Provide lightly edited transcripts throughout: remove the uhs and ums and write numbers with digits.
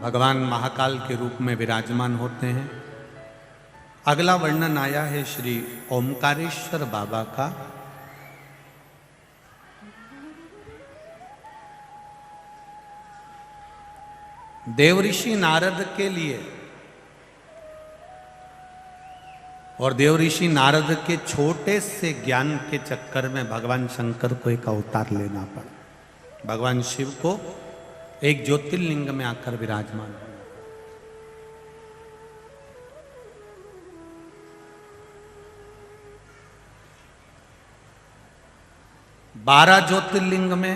भगवान महाकाल के रूप में विराजमान होते हैं। अगला वर्णन आया है श्री ओमकारेश्वर बाबा का। देवऋषि नारद के लिए और देवऋषि नारद के छोटे से ज्ञान के चक्कर में भगवान शंकर को एक अवतार लेना पड़ा। भगवान शिव को एक ज्योतिर्लिंग में आकर विराजमान हुआ। 12 ज्योतिर्लिंग में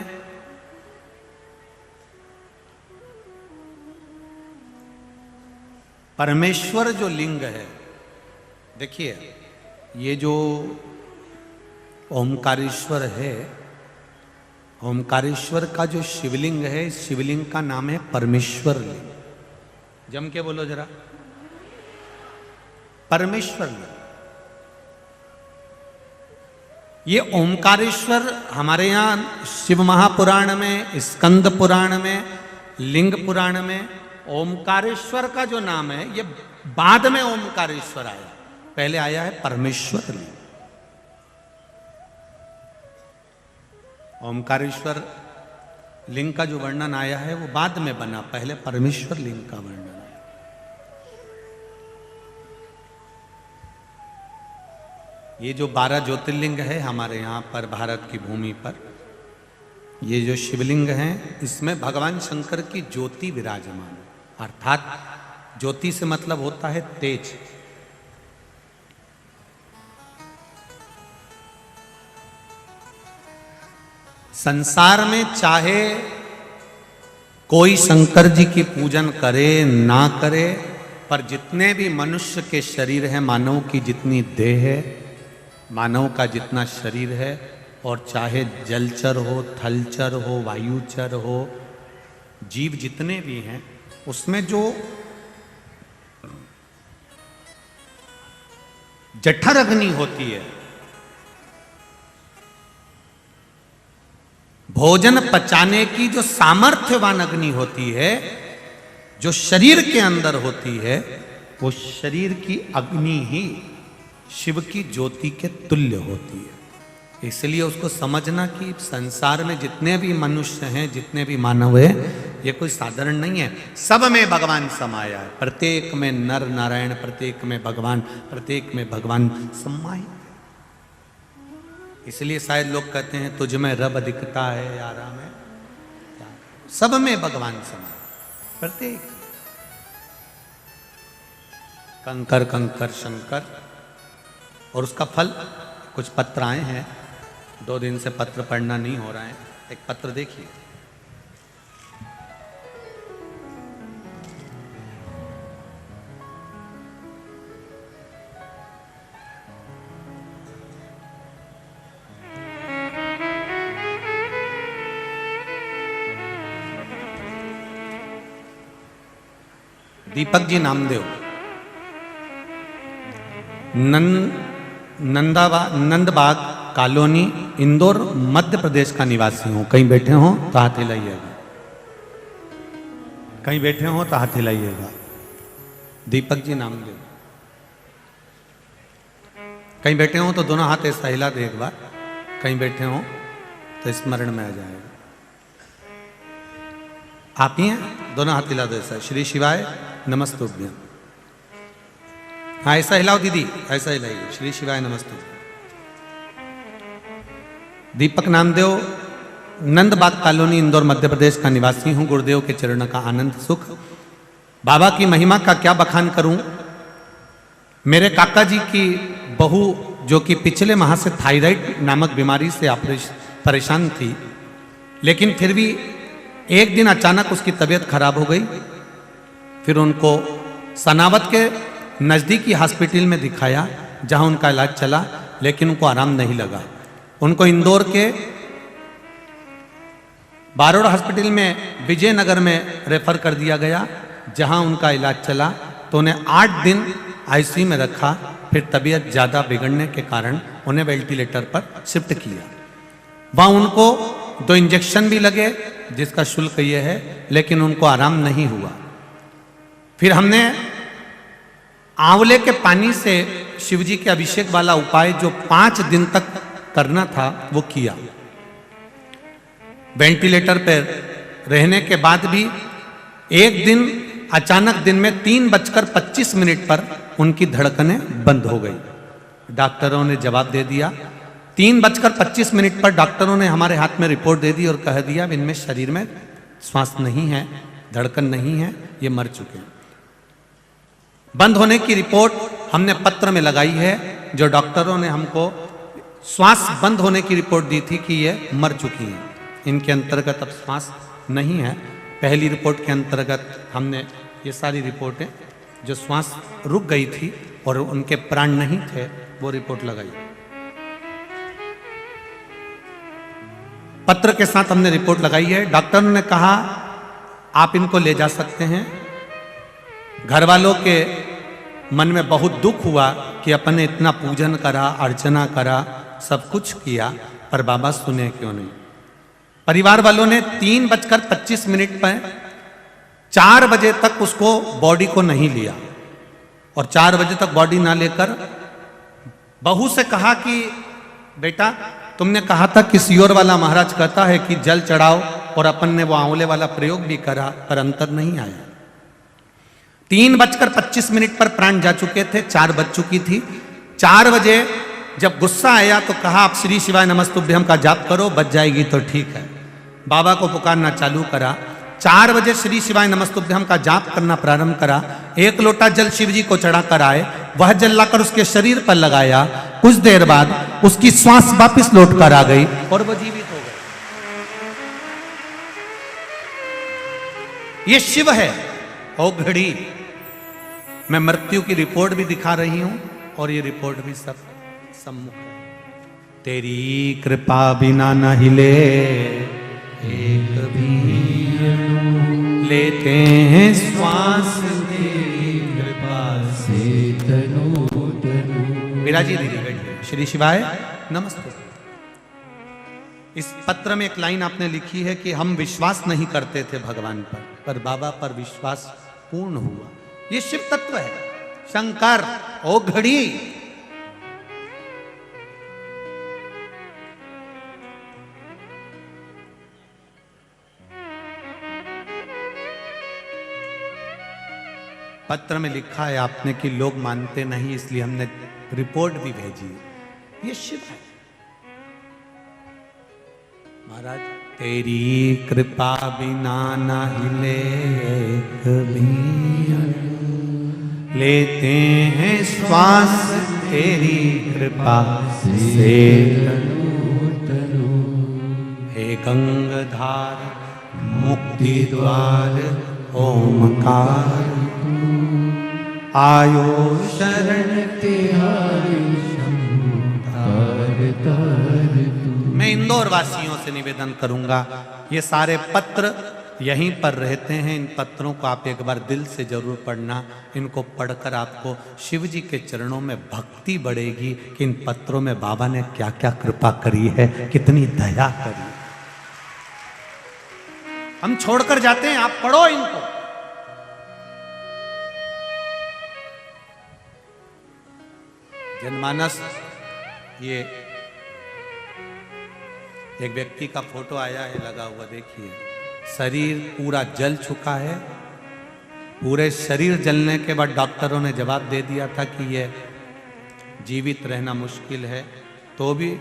परमेश्वर जो लिंग है, देखिए ये जो ओमकारेश्वर है, ओमकारेश्वर का जो शिवलिंग है, शिवलिंग का नाम है परमेश्वर लिंग। जम के बोलो जरा, परमेश्वर लिंग। ये ओमकारेश्वर हमारे यहाँ शिव महापुराण में, स्कंद पुराण में, लिंग पुराण में ओमकारेश्वर का जो नाम है ये बाद में ओमकारेश्वर आया, पहले आया है परमेश्वर लिंग। ओमकारेश्वर लिंग का जो वर्णन आया है वो बाद में बना, पहले परमेश्वर लिंग का वर्णन आया। ये जो 12 ज्योतिर्लिंग है हमारे यहाँ पर भारत की भूमि पर, ये जो शिवलिंग हैं इसमें भगवान शंकर की ज्योति विराजमान है। अर्थात ज्योति से मतलब होता है तेज। संसार में चाहे कोई शंकर जी की पूजन करे ना करे, पर जितने भी मनुष्य के शरीर हैं, मानव की जितनी देह है, मानव का जितना शरीर है, और चाहे जलचर हो, थलचर हो, वायुचर हो, जीव जितने भी हैं, उसमें जो जठर अग्नि होती है, भोजन पचाने की जो सामर्थ्यवान अग्नि होती है, जो शरीर के अंदर होती है, वो शरीर की अग्नि ही शिव की ज्योति के तुल्य होती है। इसलिए उसको समझना कि संसार में जितने भी मनुष्य हैं, जितने भी मानव हैं, ये कोई साधारण नहीं है। सब में भगवान समाया है, प्रत्येक में नर नारायण, प्रत्येक में भगवान, प्रत्येक में भगवान समाये। इसलिए शायद लोग कहते हैं तुझ में रब दिखता है यारा में, सब में भगवान समाये, प्रत्येक। कंकर कंकर शंकर। और उसका फल, कुछ पत्र आए हैं, 2 दिन से पत्र पढ़ना नहीं हो रहा है। एक पत्र देखिए। दीपक जी नामदेव, नंदबाग कॉलोनी, इंदौर, मध्य प्रदेश का निवासी हूं। कहीं बैठे हो तो हाथ हिलाइएगा, कहीं बैठे हो तो हाथ हिलाइएगा। दीपक जी नामदेव। कहीं बैठे हो तो दोनों हाथ ऐसा हिला दे एक बार, कहीं बैठे हो तो स्मरण में आ जाएगा। आप ही हैं, दोनों हाथ हिला दो ऐसा। श्री शिवाय नमस्तुभ्यं। हाँ ऐसा हिलाओ दीदी, ऐसा हिलाइए। श्री शिवाय नमस्तुभ्यं। दीपक नामदेव, नंदबाग कॉलोनी, इंदौर, मध्य प्रदेश का निवासी हूं। गुरुदेव के चरण का आनंद सुख। बाबा की महिमा का क्या बखान करूं। मेरे काका जी की बहू, जो कि पिछले माह से थायराइड नामक बीमारी से परेशान थी, लेकिन फिर भी एक दिन अचानक उसकी तबीयत खराब हो गई। फिर उनको सनावत के नज़दीकी हॉस्पिटल में दिखाया, जहां उनका इलाज चला, लेकिन उनको आराम नहीं लगा। उनको इंदौर के बारोड़ हॉस्पिटल में, विजयनगर में रेफर कर दिया गया, जहां उनका इलाज चला। तो उन्हें 8 दिन आईसीयू में रखा। फिर तबीयत ज़्यादा बिगड़ने के कारण उन्हें वेंटिलेटर पर शिफ्ट किया। वहाँ उनको 2 इंजेक्शन भी लगे, जिसका शुल्क ये है, लेकिन उनको आराम नहीं हुआ। फिर हमने आंवले के पानी से शिवजी के अभिषेक वाला उपाय जो 5 दिन तक करना था वो किया। वेंटिलेटर पर रहने के बाद भी एक दिन अचानक दिन में 3:25 पर उनकी धड़कनें बंद हो गई। डॉक्टरों ने जवाब दे दिया। 3:25 पर डॉक्टरों ने हमारे हाथ में रिपोर्ट दे दी और कह दिया इनमें शरीर में श्वास नहीं है, धड़कन नहीं है, ये मर चुके हैं। बंद होने की रिपोर्ट हमने पत्र में लगाई है। जो डॉक्टरों ने हमको श्वास बंद होने की रिपोर्ट दी थी कि ये मर चुकी हैं, इनके अंतर्गत अब श्वास नहीं है। पहली रिपोर्ट के अंतर्गत हमने ये सारी रिपोर्टें जो श्वास रुक गई थी और उनके प्राण नहीं थे वो रिपोर्ट लगाई। पत्र के साथ हमने रिपोर्ट लगाई है। डॉक्टर ने कहा आप इनको ले जा सकते हैं। घर वालों के मन में बहुत दुख हुआ कि अपन ने इतना पूजन करा, अर्चना करा, सब कुछ किया, पर बाबा सुने क्यों नहीं। परिवार वालों ने 3:25 पर 4 बजे तक उसको बॉडी को नहीं लिया और 4 बजे तक बॉडी ना लेकर बहू से कहा कि बेटा तुमने कहा था कि सियोर वाला महाराज कहता है कि जल चढ़ाओ, और अपन ने वो आंवले वाला प्रयोग भी करा पर अंतर नहीं आया। 3:25 पर प्राण जा चुके थे, 4 बज चुकी थी। 4 बजे जब गुस्सा आया तो कहा आप श्री शिवाय नमस्तुभ्यम का जाप करो, बच जाएगी तो ठीक है। बाबा को पुकारना चालू करा। 4 बजे श्री शिवाय नमस्तुभ्यम का जाप करना प्रारंभ करा। 1 लोटा जल शिव जी को चढ़ाकर आए, वह जल लाकर उसके शरीर पर लगाया। कुछ देर बाद उसकी श्वास वापस लौट कर आ गई और वो जीवित हो गए। ये शिव है। ओ घड़ी मैं मृत्यु की रिपोर्ट भी दिखा रही हूं और ये रिपोर्ट भी सब सम्मुख है। तेरी कृपा बिना न हिले एक भी लेते हैं श्वास, तेरी कृपा से तनु तनु। विराजी दीदी बैठिए। श्री शिवाय नमस्ते। इस पत्र में एक लाइन आपने लिखी है कि हम विश्वास नहीं करते थे भगवान पर बाबा पर विश्वास पूर्ण हुआ। ये शिव तत्व है। शंकर ओ घड़ी पत्र में लिखा है आपने कि लोग मानते नहीं, इसलिए हमने रिपोर्ट भी भेजी। ये शिव है महाराज। तेरी कृपा बिना न हिले एक भी, लेते हैं श्वास तेरी कृपा से तनु तनु। हे गंगाधार मुक्ति द्वार ओमकार, आयो शरण तिहारी मैं इंदौर वासियों से निवेदन करूंगा, ये सारे पत्र यहीं पर रहते हैं। इन पत्रों को आप एक बार दिल से जरूर पढ़ना। इनको पढ़कर आपको शिव जी के चरणों में भक्ति बढ़ेगी कि इन पत्रों में बाबा ने क्या क्या कृपा करी है, कितनी दया करी। हम छोड़कर जाते हैं, आप पढ़ो इनको। जनमानस, ये एक व्यक्ति का फोटो आया है लगा हुआ, देखिए। शरीर पूरा जल चुका है। पूरे शरीर जलने के बाद डॉक्टरों ने जवाब दे दिया था कि ये जीवित रहना मुश्किल है, तो भी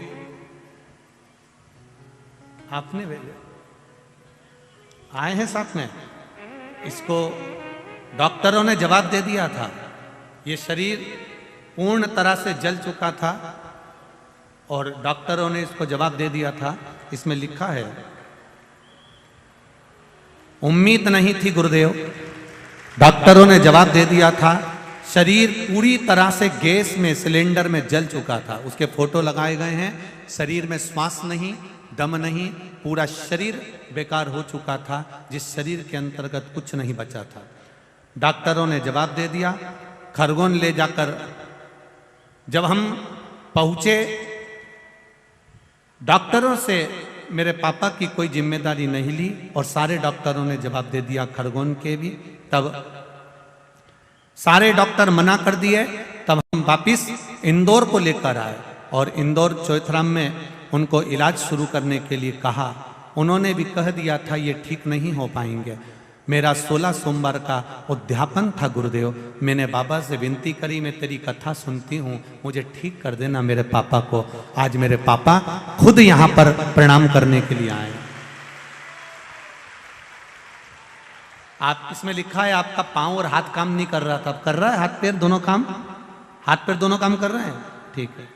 आपने भेजे आए हैं साथ में। इसको डॉक्टरों ने जवाब दे दिया था। ये शरीर पूर्ण तरह से जल चुका था और डॉक्टरों ने इसको जवाब दे दिया था। इसमें लिखा है उम्मीद नहीं थी गुरुदेव, डॉक्टरों ने जवाब दे दिया था। शरीर पूरी तरह से गैस में, सिलेंडर में जल चुका था। उसके फोटो लगाए गए हैं। शरीर में श्वास नहीं, दम नहीं, पूरा शरीर बेकार हो चुका था, जिस शरीर के अंतर्गत कुछ नहीं बचा था। डॉक्टरों ने जवाब दे दिया। खरगोन ले जाकर जब हम पहुंचे, डॉक्टरों से मेरे पापा की कोई जिम्मेदारी नहीं ली और सारे डॉक्टरों ने जवाब दे दिया खरगोन के भी। तब सारे डॉक्टर मना कर दिए, तब हम वापिस इंदौर को लेकर आए और इंदौर चौथराम में उनको इलाज शुरू करने के लिए कहा। उन्होंने भी कह दिया था ये ठीक नहीं हो पाएंगे। मेरा 16 सोमवार का उद्यापन था गुरुदेव। मैंने बाबा से विनती करी, मैं तेरी कथा सुनती हूँ, मुझे ठीक कर देना मेरे पापा को। आज मेरे पापा खुद यहाँ पर प्रणाम करने के लिए आए। आप इसमें लिखा है आपका पांव और हाथ काम नहीं कर रहा था, अब कर रहा है हाथ पैर दोनों काम? हाथ पैर दोनों काम कर रहे हैं, ठीक है।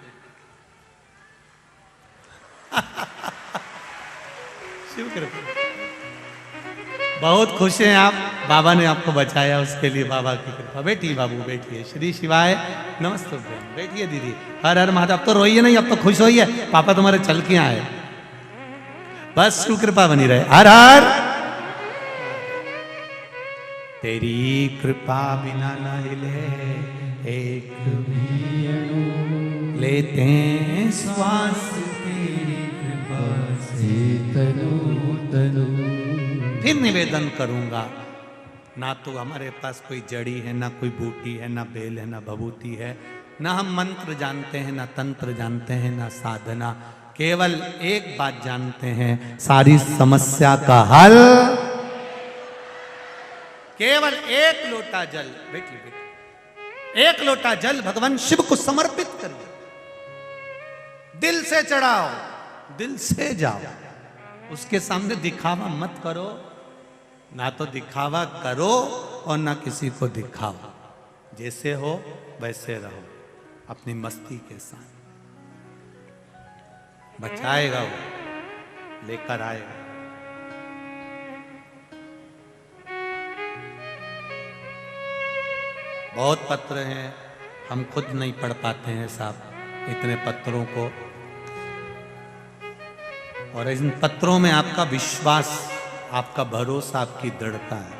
शिव कृपा, बहुत खुश हैं आप, बाबा ने आपको बचाया, उसके लिए बाबा की कृपा। बैठिए बाबू, बैठिए। श्री शिवाय नमस्ते। बैठिए दीदी। हर हर महादेव। अब तो रोइए नहीं, अब तो खुश होइए, पापा तुम्हारे चल के आए। बस शिव कृपा बनी रहे। हर हर। तेरी कृपा बिना न हिले एक भी अणु, लेते हैं श्वास तेरी कृपा से तनु तनु। फिर निवेदन करूंगा, ना तो हमारे पास कोई जड़ी है, ना कोई बूटी है, ना बेल है, ना भभूति है, ना हम मंत्र जानते हैं, ना तंत्र जानते हैं, ना साधना। केवल एक बात जानते हैं, सारी समस्या का हल केवल एक लोटा जल। बेटी बेटी, एक लोटा जल भगवान शिव को समर्पित करिए, दिल से चढ़ाओ, दिल से जाओ, उसके सामने दिखावा मत करो। ना तो दिखावा करो और ना किसी को दिखाओ। जैसे हो वैसे रहो, अपनी मस्ती के साथ। बचाएगा वो, लेकर आएगा। बहुत पत्र हैं, हम खुद नहीं पढ़ पाते हैं साहब इतने पत्रों को। और इन पत्रों में आपका विश्वास, आपका भरोसा, आपकी दृढ़ता है।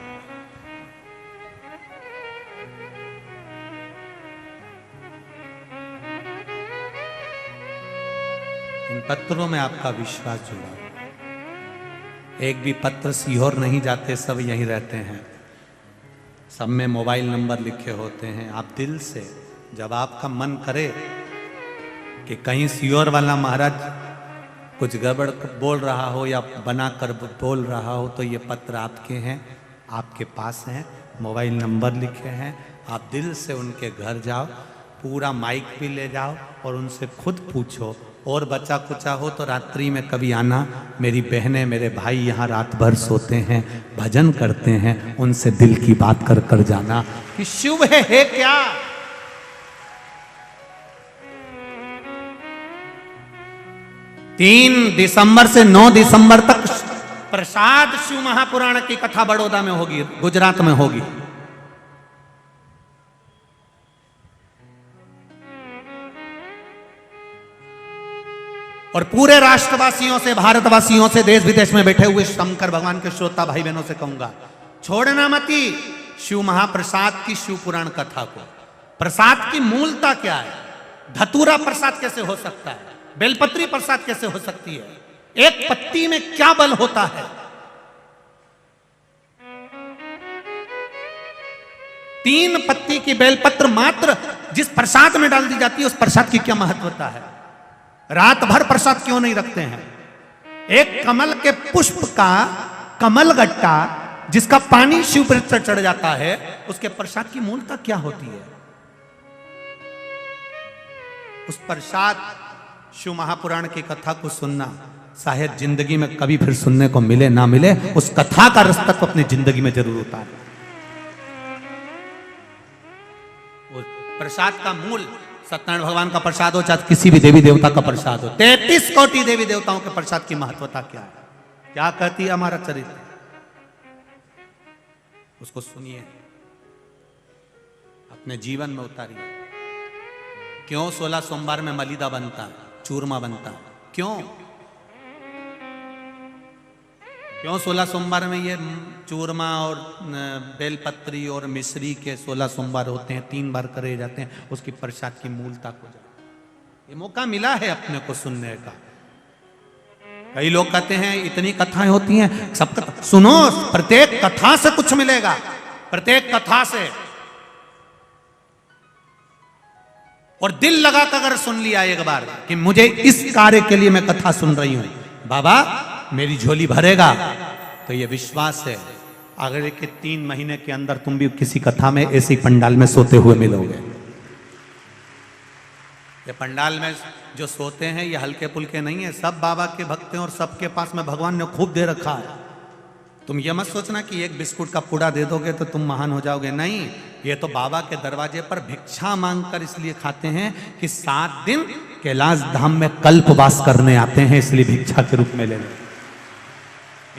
इन पत्रों में आपका विश्वास जुड़ा। एक भी पत्र सीहोर नहीं जाते, सब यहीं रहते हैं। सब में मोबाइल नंबर लिखे होते हैं। आप दिल से, जब आपका मन करे कि कहीं सीहोर वाला महाराज कुछ गड़बड़ बोल रहा हो या बना कर बोल रहा हो, तो ये पत्र आपके हैं, आपके पास हैं, मोबाइल नंबर लिखे हैं। आप दिल से उनके घर जाओ, पूरा माइक भी ले जाओ और उनसे खुद पूछो। और बचा कुचा हो तो रात्रि में कभी आना। मेरी बहनें, मेरे भाई यहाँ रात भर सोते हैं, भजन करते हैं, उनसे दिल की बात कर कर जाना कि शिव है क्या। तीन दिसंबर से 9 दिसंबर तक प्रसाद शिव महापुराण की कथा बड़ौदा में होगी, गुजरात में होगी। और पूरे राष्ट्रवासियों से, भारतवासियों से, देश विदेश में बैठे हुए शंकर भगवान के श्रोता भाई बहनों से कहूंगा, छोड़ना मती शिव महाप्रसाद की शिव पुराण कथा को। प्रसाद की मूलता क्या है? धतूरा प्रसाद कैसे हो सकता है? बेलपत्री प्रसाद कैसे हो सकती है? एक पत्ती में क्या बल होता है? 3 पत्ती की बेलपत्र मात्र जिस प्रसाद में डाल दी जाती है, उस प्रसाद की क्या महत्वता है? रात भर प्रसाद क्यों नहीं रखते हैं? एक कमल के पुष्प का कमल गट्टा जिसका पानी शिव पर चढ़ जाता है, उसके प्रसाद की मूलता क्या होती है? उस प्रसाद शिव महापुराण की कथा को सुनना शायद जिंदगी में कभी फिर सुनने को मिले ना मिले, उस कथा का रस तत्व अपनी जिंदगी में जरूर उतारे। उस प्रसाद का मूल सत्यनारायण भगवान का प्रसाद हो, चाहे किसी भी देवी देवता का प्रसाद हो, 33 कोटि देवी देवताओं के प्रसाद की महत्वता क्या है, क्या कहती है हमारा चरित्र, उसको सुनिए, अपने जीवन में उतारिए। क्यों 16 सोमवार में मलीदा बनता है, चूरमा बनता है? क्यों 16 सोमवार में ये चूरमा और बेलपत्री और मिश्री के 16 सोमवार होते हैं, 3 बार करे जाते हैं, उसकी प्रसाद की मूलता को जाने। ये मौका मिला है अपने को सुनने का। कई लोग कहते हैं इतनी कथाएं होती हैं, सब कथा सुनो, प्रत्येक कथा से कुछ मिलेगा, प्रत्येक कथा से। और दिल लगा कर अगर सुन लिया एक बार कि मुझे इस कार्य के लिए मैं कथा सुन रही हूं, बाबा मेरी झोली भरेगा, तो ये विश्वास है अगर के 3 महीने के अंदर तुम भी किसी कथा में ऐसी पंडाल में सोते हुए मिलोगे। ये पंडाल में जो सोते हैं ये हल्के पुल्के नहीं है, सब बाबा के भक्त हैं और सबके पास में भगवान ने खूब दे रखा है। तुम ये मत सोचना कि एक बिस्कुट का पूड़ा दे दोगे तो तुम महान हो जाओगे, नहीं। ये तो बाबा के दरवाजे पर भिक्षा मांगकर इसलिए खाते हैं कि 7 दिन कैलाश धाम में कल्पवास करने आते हैं, इसलिए भिक्षा के रूप में ले लें।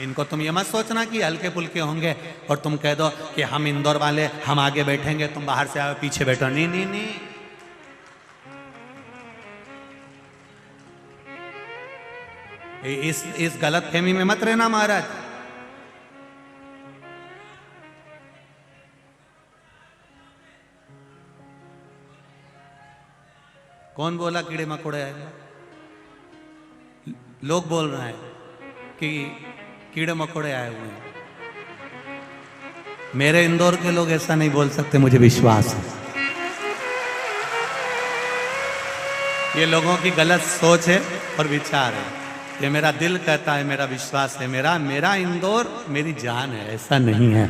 इनको तुम ये मत सोचना कि हल्के पुल्के होंगे और तुम कह दो कि हम इंदौर वाले, हम आगे बैठेंगे, तुम बाहर से आओ पीछे बैठो। नहीं नहीं नहीं, इस गलत फहमी में मत रहना महाराज। कौन बोला कीड़े मकोड़े आए? लोग बोल रहे हैं कि कीड़े मकोड़े आए हुए हैं। मेरे इंदौर के लोग ऐसा नहीं बोल सकते, मुझे विश्वास है। ये लोगों की गलत सोच है और विचार है। ये मेरा दिल कहता है, मेरा विश्वास है, मेरा इंदौर मेरी जान है, ऐसा नहीं है।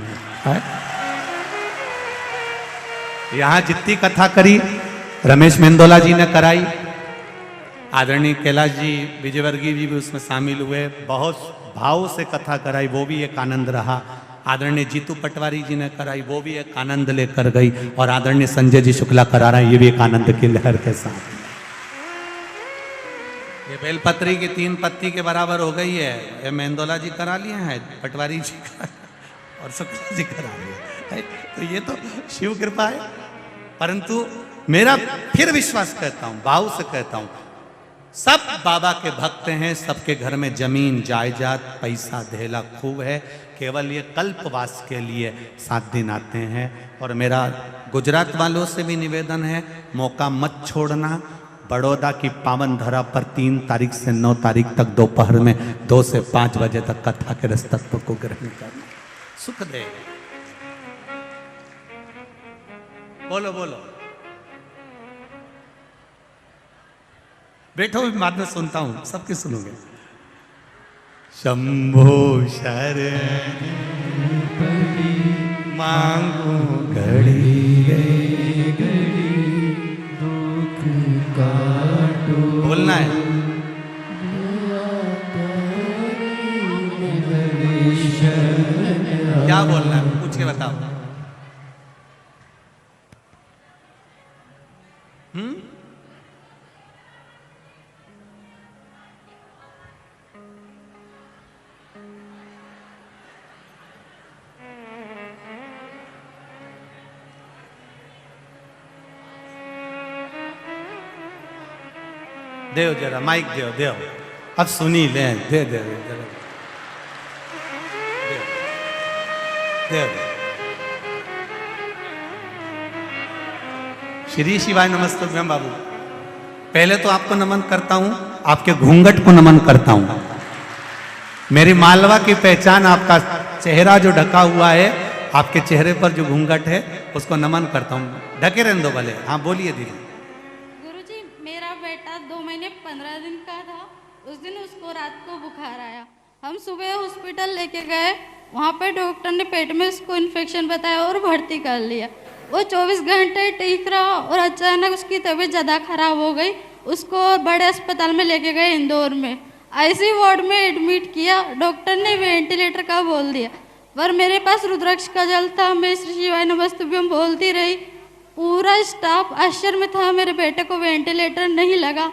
यहां जितनी कथा करी रमेश मेंदोला जी ने कराई, आदरणीय कैलाश जी विजयवर्गीय जी भी उसमें शामिल हुए, बहुत भाव से कथा कराई, वो भी एक आनंद रहा। आदरणीय जीतू पटवारी जी ने कराई, वो भी एक आनंद लेकर गई, और आदरणीय संजय जी शुक्ला करा रहे हैं, ये भी एक आनंद की लहर के साथ। ये बेलपत्री की 3 पत्ती के बराबर हो गई है। ये मेंदोला जी करा लिए हैं, पटवारी जी करा और शुक्ला जी करा लिए, तो ये तो शिव कृपा है। परंतु मेरा फिर विश्वास कहता हूं, भाव से कहता हूं, सब बाबा के भक्त हैं, सबके घर में जमीन जायदाद पैसा धेला खूब है, केवल ये कल्पवास के लिए 7 दिन आते हैं। और मेरा गुजरात वालों से भी निवेदन है, मौका मत छोड़ना। बड़ौदा की पावन धरा पर 3 तारीख से 9 तारीख तक दोपहर में 2 से 5 बजे तक कथा के रस तत्व को ग्रहण करना, सुख दे। बोलो बोलो, बैठो, बाद में सुनता हूं, सबके सुनोगे। शंभो शरण मांगो घड़ी दुख काटो, बोलना है। क्या बोलना है पूछ के बताओ। देव जरा माइक देव, अब सुनी ले, दे जरा देव। श्री शिवाय नमस्तुभ्यम बाबू। पहले तो आपको नमन करता हूं, आपके घूंघट को नमन करता हूं। मेरी मालवा की पहचान आपका चेहरा जो ढका हुआ है, आपके चेहरे पर जो घूंघट है उसको नमन करता हूं। ढके रहने दो भले। हाँ बोलिए दीदी। 15 दिन का था। उस दिन उसको रात को बुखार आया, हम सुबह हॉस्पिटल लेके गए, वहाँ पे डॉक्टर ने पेट में उसको इन्फेक्शन बताया और भर्ती कर लिया। वो 24 घंटे ठीक रहा और अचानक उसकी तबीयत ज़्यादा खराब हो गई। उसको बड़े अस्पताल में लेके गए इंदौर में, आईसीयू वार्ड में एडमिट किया। डॉक्टर ने वेंटिलेटर का बोल दिया, पर मेरे पास रुद्राक्ष का जल था, मैं श्री शिवाय नमस्तुभ्यम बोलती रही। पूरा स्टाफ आश्चर्य में था, मेरे बेटे को वेंटिलेटर नहीं लगा।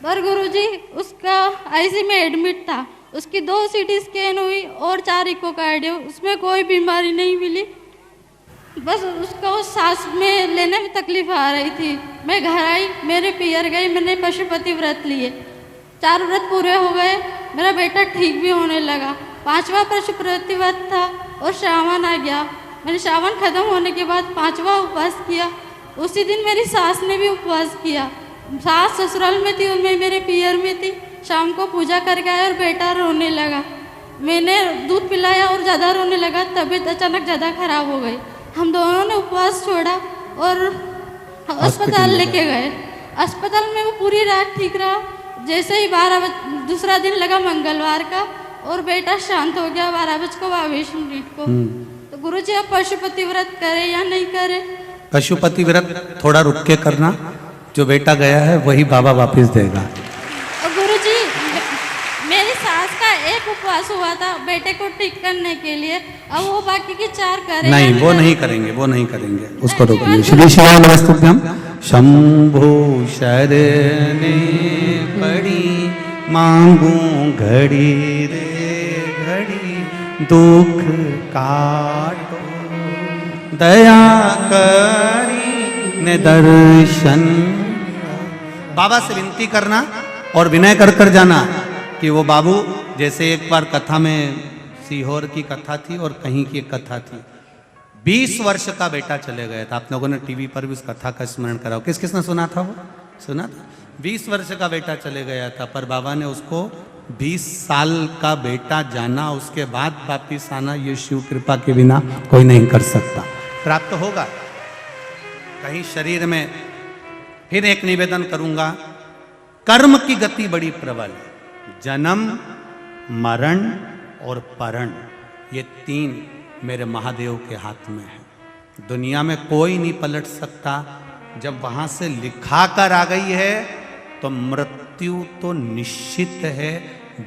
पर गुरुजी उसका आईसीयू में एडमिट था, उसकी 2 सीटी स्कैन हुई और 4 इकोकार्डियो, उसमें कोई बीमारी नहीं मिली। बस उसको सांस में लेने में तकलीफ आ रही थी। मैं घर आई, मेरे पियर गई, मैंने पशुपति व्रत लिए, 4 व्रत पूरे हो गए, मेरा बेटा ठीक भी होने लगा। 5वां पशुपति व्रत था और श्रावण आ गया। मैंने श्रावण खत्म होने के बाद 5वां उपवास किया। उसी दिन मेरी सास ने भी उपवास किया। सास ससुराल में थी और मैं मेरे पियर में थी। शाम को पूजा करके आया और बेटा रोने लगा। मैंने दूध पिलाया और ज़्यादा रोने लगा, तबीयत अचानक ज़्यादा खराब हो गई। हम दोनों ने उपवास छोड़ा और अस्पताल लेके गए। अस्पताल में वो पूरी रात ठीक रहा। जैसे ही 12 बजे दूसरा दिन लगा मंगलवार का, और बेटा शांत हो गया 12:22 को। तो गुरुजी आप पशुपति व्रत करें या नहीं करें? पशुपति व्रत थोड़ा रुक के करना, जो बेटा गया है वही बाबा वापस देगा। और गुरुजी मेरी सास का एक उपवास हुआ था बेटे को ठीक करने के लिए, अब वो बाकी की 4 करें? नहीं, वो नहीं करेंगे, वो नहीं करेंगे, उसको रोकेंगे। श्री शिवाय नमस्तुभ्यम। शंभो शरणे पड़ी मांगू घड़ी रे घड़ी, दुख काटो दया करी ने दर्शन। बाबा से विनती करना और विनय कर कर जाना कि वो बाबू, जैसे एक बार कथा में सीहोर की कथा थी और कहीं की एक कथा थी, 20 वर्ष का बेटा चले गया था। आप लोगों ने टीवी पर भी उस कथा का स्मरण कराओ। किस किसने सुना था? वो सुना था। 20 वर्ष का बेटा चले गया था, पर बाबा ने उसको 20 साल का बेटा जाना, उसके बाद वापिस आना, ये शिव कृपा के बिना कोई नहीं कर सकता। प्राप्त होगा। कहीं शरीर में फिर एक निवेदन करूंगा, कर्म की गति बड़ी प्रबल है। जन्म, मरण और परण, ये 3 मेरे महादेव के हाथ में है। दुनिया में कोई नहीं पलट सकता। जब वहां से लिखा कर आ गई है तो मृत्यु तो निश्चित है।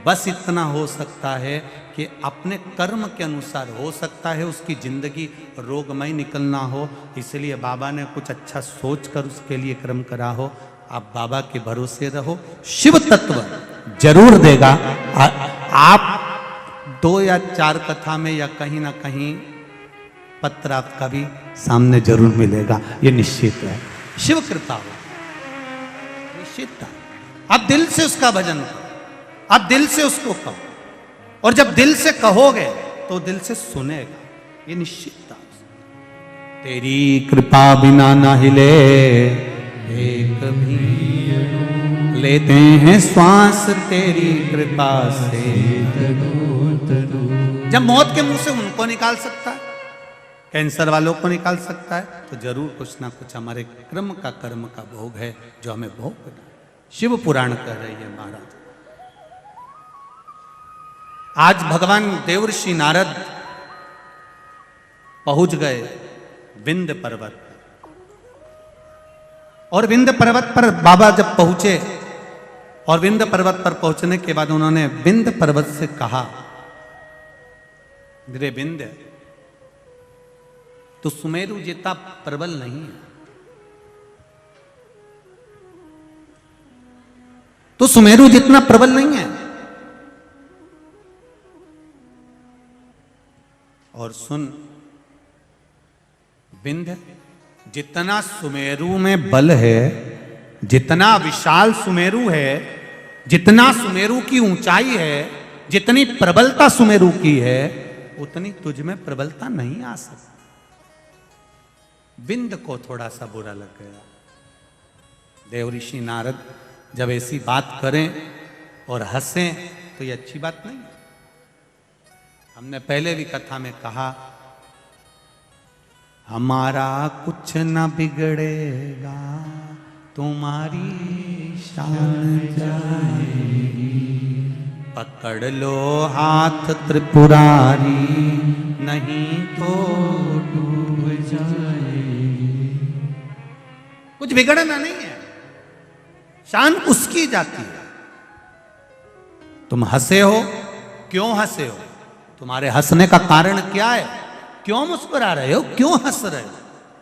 बस इतना हो सकता है कि अपने कर्म के अनुसार हो सकता है उसकी जिंदगी रोगमय निकलना हो, इसलिए बाबा ने कुछ अच्छा सोचकर उसके लिए कर्म करा हो। आप बाबा के भरोसे रहो, शिव तत्व जरूर देगा। आप 2 या 4 कथा में या कहीं ना कहीं पत्र आपका भी सामने जरूर मिलेगा, ये निश्चित है। शिव कृपा हो, निश्चित। आप दिल से उसका भजन करो, आप दिल से उसको कहो, और जब दिल से कहोगे तो दिल से सुनेगा, ये निश्चित। तेरी कृपा बिना ना हिले एक भी, लेते हैं श्वास तेरी कृपा से। जब मौत के मुंह से उनको निकाल सकता है, कैंसर वालों को निकाल सकता है, तो जरूर कुछ ना कुछ हमारे कर्म का भोग है जो हमें भोग करना है। शिव पुराण कह रही है महाराज। आज भगवान देवर्षि नारद पहुंच गए विंध्य पर्वत, और विंध्य पर्वत पर बाबा जब पहुंचे, और विंध्य पर्वत पर पहुंचने के बाद उन्होंने विंध्य पर्वत से कहा, मेरे विंध्य, तो सुमेरु जितना प्रबल नहीं है, तो सुमेरु जितना प्रबल नहीं है। और सुन विंध्य, जितना सुमेरु में बल है, जितना विशाल सुमेरु है, जितना सुमेरु की ऊंचाई है, जितनी प्रबलता सुमेरु की है, उतनी तुझ में प्रबलता नहीं आ सकती। विंध्य को थोड़ा सा बुरा लग गया। देवऋषि नारद जब ऐसी बात करें और हंसें तो ये अच्छी बात नहीं है। हमने पहले भी कथा में कहा, हमारा कुछ न बिगड़ेगा, तुम्हारी शान जाएगी। पकड़ लो हाथ त्रिपुरारी, नहीं तो डूब जाएगी। कुछ बिगड़ना नहीं है, शान उसकी जाती है। तुम हंसे हो, क्यों हंसे हो? तुम्हारे हंसने का कारण क्या है? क्यों मुस्कुरा रहे हो? क्यों हंस रहे हो?